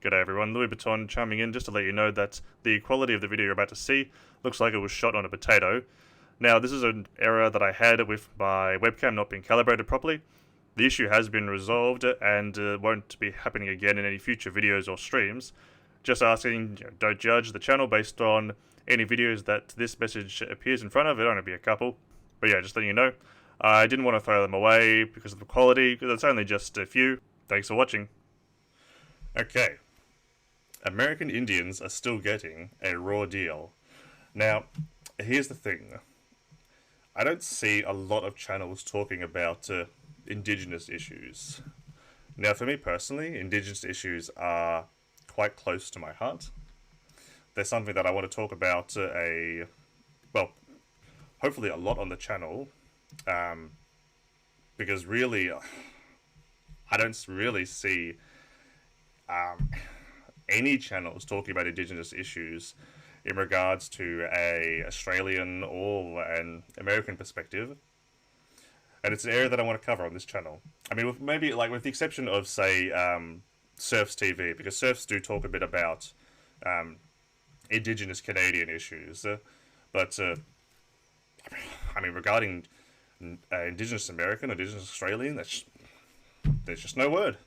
G'day everyone, Louis Vuitton chiming in just to let you know that the quality of the video you're about to see looks like it was shot on a potato. Now, this is an error that I had with my webcam not being calibrated properly. The issue has been resolved and won't be happening again in any future videos or streams. Just asking, don't judge the channel based on any videos that this message appears in front of. It'll only be a couple. But yeah, just letting you know. I didn't want to throw them away because of the quality, because it's only just a few. Thanks for watching. Okay. American Indians are still getting a raw deal. Now, here's the thing. I don't see a lot of channels talking about Indigenous issues. Now, for me personally, Indigenous issues are quite close to my heart. They're something that I want to talk about hopefully a lot on the channel, because really, I don't really see any channels talking about Indigenous issues in regards to a Australian or an American perspective. And it's an area that I want to cover on this channel. I mean, with the exception of, say, Surfs TV, because Surfs do talk a bit about Indigenous Canadian issues. But I mean, regarding Indigenous American, Indigenous Australian, there's just no word.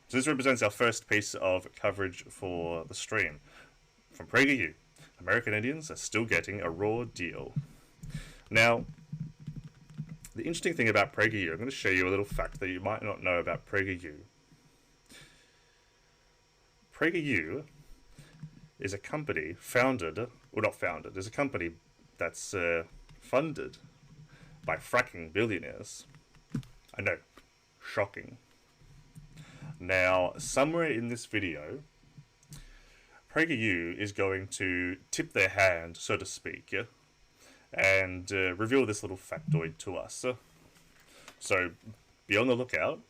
So this represents our first piece of coverage for the stream. From PragerU, American Indians are still getting a raw deal. Now, the interesting thing about PragerU, I'm going to show you a little fact that you might not know about PragerU. PragerU is a company is a company that's funded by fracking billionaires. I know, shocking. Now, somewhere in this video, PragerU is going to tip their hand, so to speak, and reveal this little factoid to us. So, be on the lookout,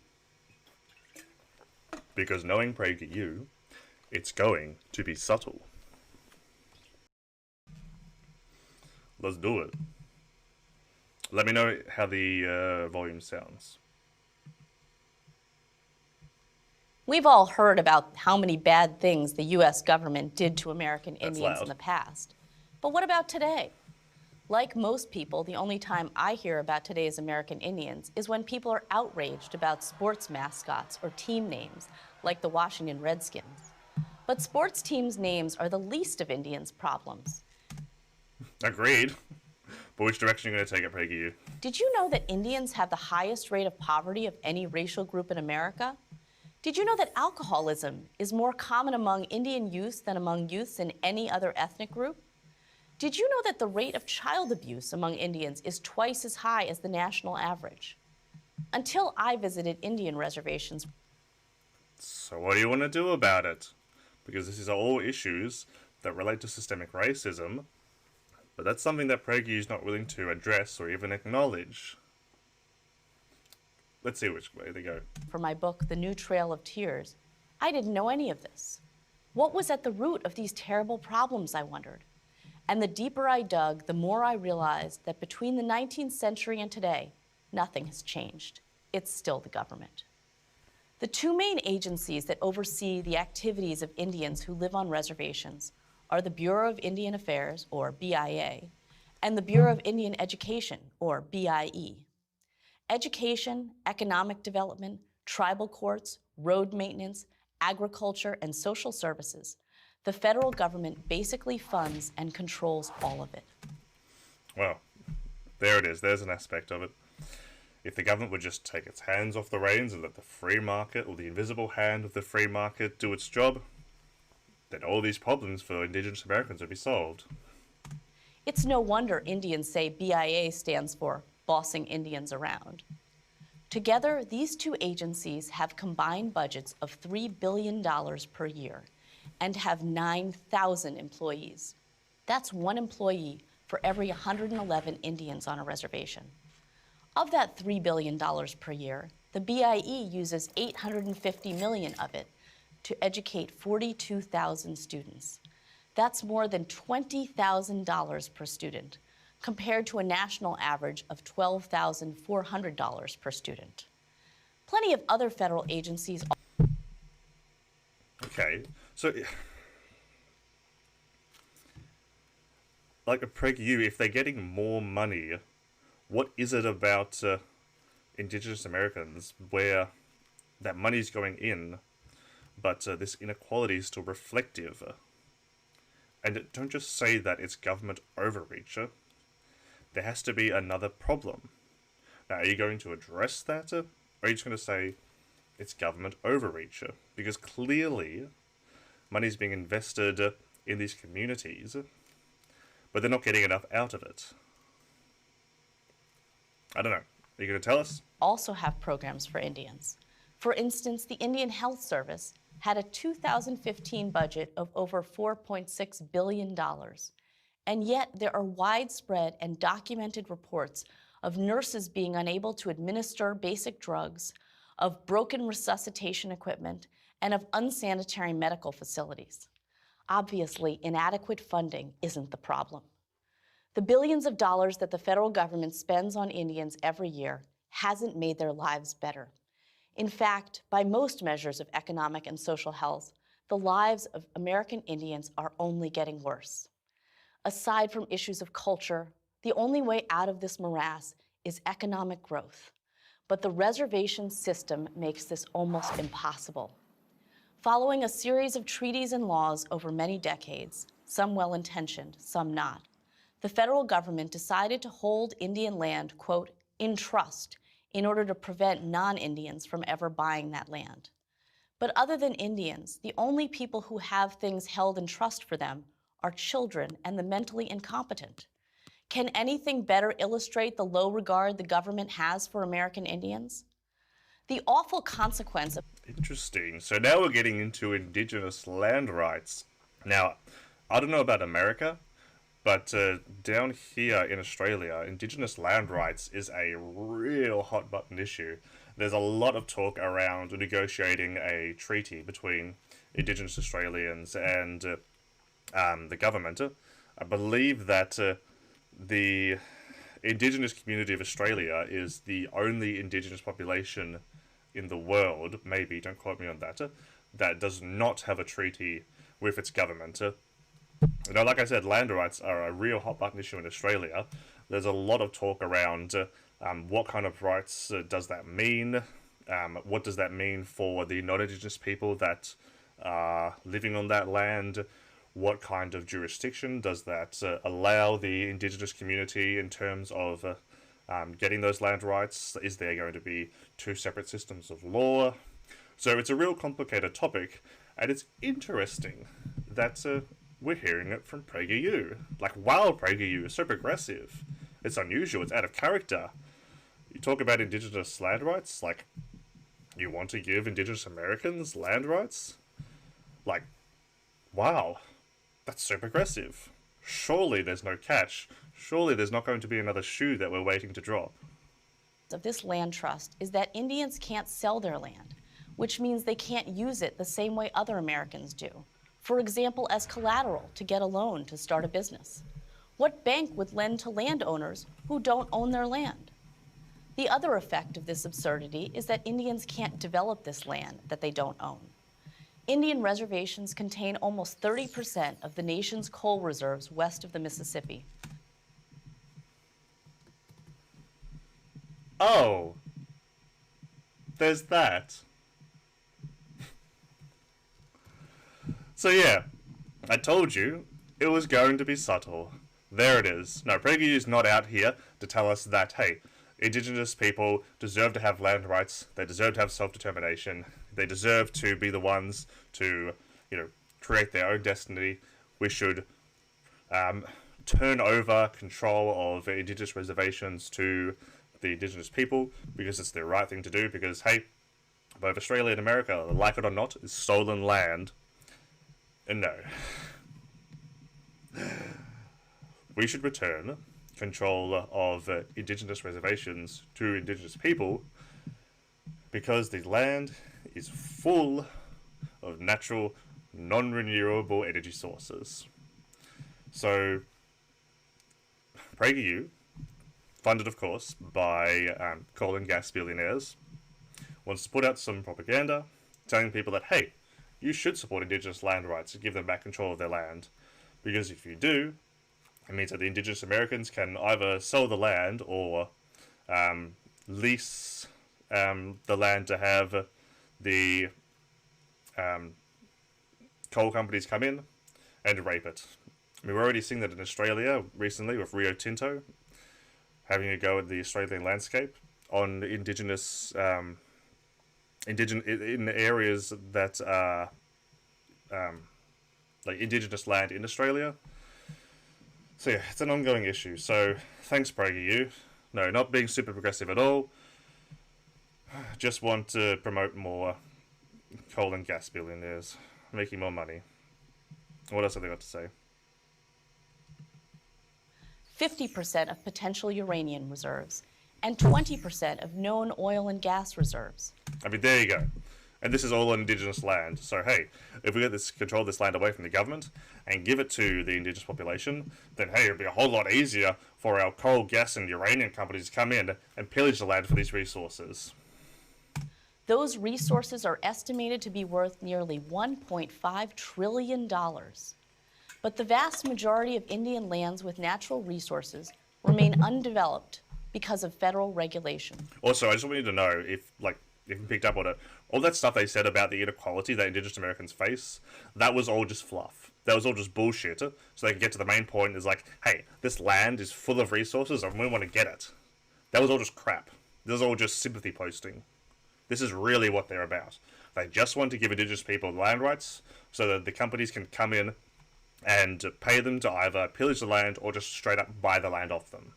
because knowing PragerU, it's going to be subtle. Let's do it. Let me know how the volume sounds. We've all heard about how many bad things the U.S. government did to American Indians in the past. But what about today? Like most people, the only time I hear about today's American Indians is when people are outraged about sports mascots or team names, like the Washington Redskins. But sports teams' names are the least of Indians' problems. Agreed. But which direction are you going to take it, PragerU? Did you know that Indians have the highest rate of poverty of any racial group in America? Did you know that alcoholism is more common among Indian youths than among youths in any other ethnic group? Did you know that the rate of child abuse among Indians is twice as high as the national average? Until I visited Indian reservations. So what do you want to do about it? Because this is all issues that relate to systemic racism, but that's something that PragerU is not willing to address or even acknowledge. Let's see which way they go. For my book, The New Trail of Tears, I didn't know any of this. What was at the root of these terrible problems, I wondered. And the deeper I dug, the more I realized that between the 19th century and today, nothing has changed. It's still the government. The two main agencies that oversee the activities of Indians who live on reservations are the Bureau of Indian Affairs, or BIA, and the Bureau of Indian Education, or BIE. Education, economic development, tribal courts, road maintenance, agriculture, and social services. The federal government basically funds and controls all of it. Well, there it is. There's an aspect of it. If the government would just take its hands off the reins and let the free market, or the invisible hand of the free market, do its job, then all these problems for Indigenous Americans would be solved. It's no wonder Indians say BIA stands for Bossing Indians Around. Together, these two agencies have combined budgets of $3 billion per year and have 9,000 employees. That's one employee for every 111 Indians on a reservation. Of that $3 billion per year, the BIE uses $850 million of it to educate 42,000 students. That's more than $20,000 per student, compared to a national average of $12,400 per student. Plenty of other federal agencies. Okay, so like a PragerU, if they're getting more money, what is it about Indigenous Americans where that money's going in, but this inequality is still reflective? And don't just say that it's government overreach. There has to be another problem. Now, are you going to address that? Or are you just going to say it's government overreach? Because clearly, money's being invested in these communities, but they're not getting enough out of it. I don't know. Are you going to tell us? Also have programs for Indians. For instance, the Indian Health Service had a 2015 budget of over $4.6 billion. And yet there are widespread and documented reports of nurses being unable to administer basic drugs, of broken resuscitation equipment, and of unsanitary medical facilities. Obviously, inadequate funding isn't the problem. The billions of dollars that the federal government spends on Indians every year hasn't made their lives better. In fact, by most measures of economic and social health, the lives of American Indians are only getting worse. Aside from issues of culture, the only way out of this morass is economic growth. But the reservation system makes this almost impossible. Following a series of treaties and laws over many decades, some well-intentioned, some not, the federal government decided to hold Indian land, quote, in trust, in order to prevent non-Indians from ever buying that land. But other than Indians, the only people who have things held in trust for them are children and the mentally incompetent. Can anything better illustrate the low regard the government has for American Indians? The awful consequence of... Interesting. So now we're getting into Indigenous land rights. Now, I don't know about America, but down here in Australia, Indigenous land rights is a real hot button issue. There's a lot of talk around negotiating a treaty between Indigenous Australians and the government. I believe that the Indigenous community of Australia is the only Indigenous population in the world, maybe, don't quote me on that, that does not have a treaty with its government. You know, like I said, land rights are a real hot button issue in Australia. There's a lot of talk around what kind of rights does that mean? What does that mean for the non-Indigenous people that are living on that land? What kind of jurisdiction does that allow the Indigenous community in terms of getting those land rights? Is there going to be two separate systems of law? So it's a real complicated topic, and it's interesting that we're hearing it from PragerU. Like, wow, PragerU is so progressive. It's unusual, it's out of character. You talk about Indigenous land rights, like, you want to give Indigenous Americans land rights? Like, wow, that's so progressive. Surely there's no catch. Surely there's not going to be another shoe that we're waiting to drop. Of this land trust is that Indians can't sell their land, which means they can't use it the same way other Americans do. For example, as collateral to get a loan to start a business. What bank would lend to landowners who don't own their land? The other effect of this absurdity is that Indians can't develop this land that they don't own. Indian reservations contain almost 30% of the nation's coal reserves west of the Mississippi. Oh, there's that. So yeah, I told you it was going to be subtle. There it is. No, PragerU's not out here to tell us that, hey, Indigenous people deserve to have land rights, they deserve to have self-determination, they deserve to be the ones to, create their own destiny. We should turn over control of Indigenous reservations to the Indigenous people because it's the right thing to do, because, hey, both Australia and America, like it or not, is stolen land. And no. We should return control of Indigenous reservations to Indigenous people because the land is full of natural, non-renewable energy sources. So, PragerU, funded of course by coal and gas billionaires, wants to put out some propaganda telling people that, hey, you should support Indigenous land rights and give them back control of their land. Because if you do, it means that the Indigenous Americans can either sell the land or lease the land to have the coal companies come in and rape it. I mean, we're already seeing that in Australia recently with Rio Tinto having a go at the Australian landscape on Indigenous in areas that are like Indigenous land in Australia. So yeah, it's an ongoing issue. So thanks, PragerU. No, not being super progressive at all. Just want to promote more coal and gas billionaires making more money. What else have they got to say? 50% of potential uranium reserves and 20% of known oil and gas reserves. I mean, there you go. And this is all on Indigenous land. So, hey, if we get this control this land away from the government and give it to the Indigenous population, then, hey, it'll be a whole lot easier for our coal, gas, and uranium companies to come in and pillage the land for these resources. Those resources are estimated to be worth nearly $1.5 trillion. But the vast majority of Indian lands with natural resources remain undeveloped because of federal regulation. Also, I just want you to know, if you picked up on it, all that stuff they said about the inequality that Indigenous Americans face, that was all just fluff. That was all just bullshit. So they can get to the main point is like, hey, this land is full of resources and we want to get it. That was all just crap. This was all just sympathy posting. This is really what they're about. They just want to give Indigenous people land rights so that the companies can come in and pay them to either pillage the land or just straight up buy the land off them.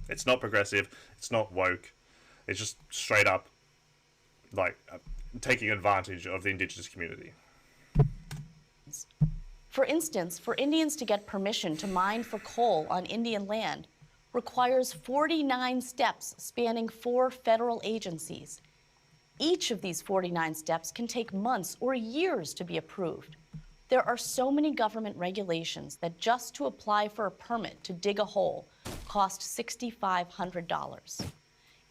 It's not progressive. It's not woke. It's just straight up taking advantage of the Indigenous community. For instance, for Indians to get permission to mine for coal on Indian land requires 49 steps spanning 4 federal agencies. Each of these 49 steps can take months or years to be approved. There are so many government regulations that just to apply for a permit to dig a hole costs $6,500.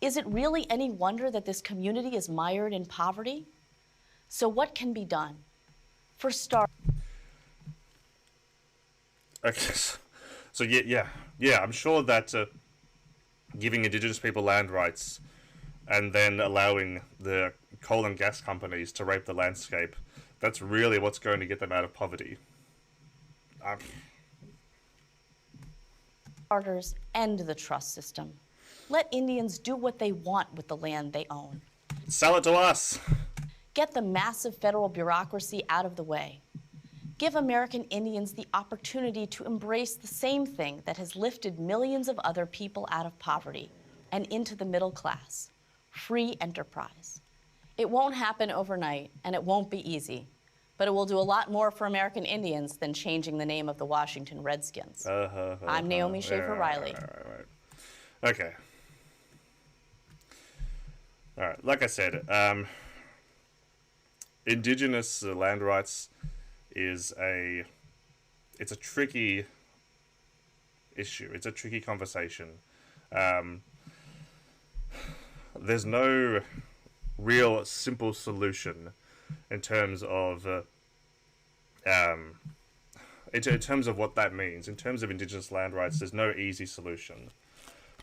Is it really any wonder that this community is mired in poverty? So what can be done? For starters, Okay, so yeah, I'm sure that giving Indigenous people land rights and then allowing the coal and gas companies to rape the landscape, that's really what's going to get them out of poverty. Starters, end the trust system. Let Indians do what they want with the land they own. Sell it to us! Get the massive federal bureaucracy out of the way. Give American Indians the opportunity to embrace the same thing that has lifted millions of other people out of poverty and into the middle class: free enterprise. It won't happen overnight, and it won't be easy, but it will do a lot more for American Indians than changing the name of the Washington Redskins. I'm Naomi Schaefer Riley. Right. Okay. All right. Like I said, Indigenous land rights is it's a tricky issue. It's a tricky conversation. There's no real simple solution in terms of in terms of what that means. In terms of Indigenous land rights, there's no easy solution.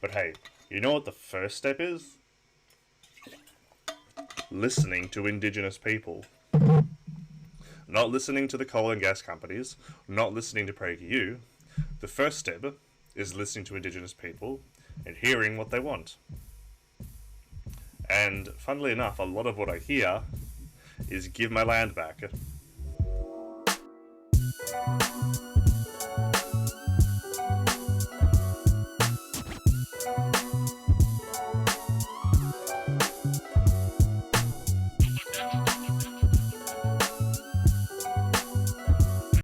But hey, you know what the first step is? Listening to Indigenous people. Not listening to the coal and gas companies, not listening to PragerU. The first step is listening to Indigenous people and hearing what they want. And funnily enough, a lot of what I hear is give my land back.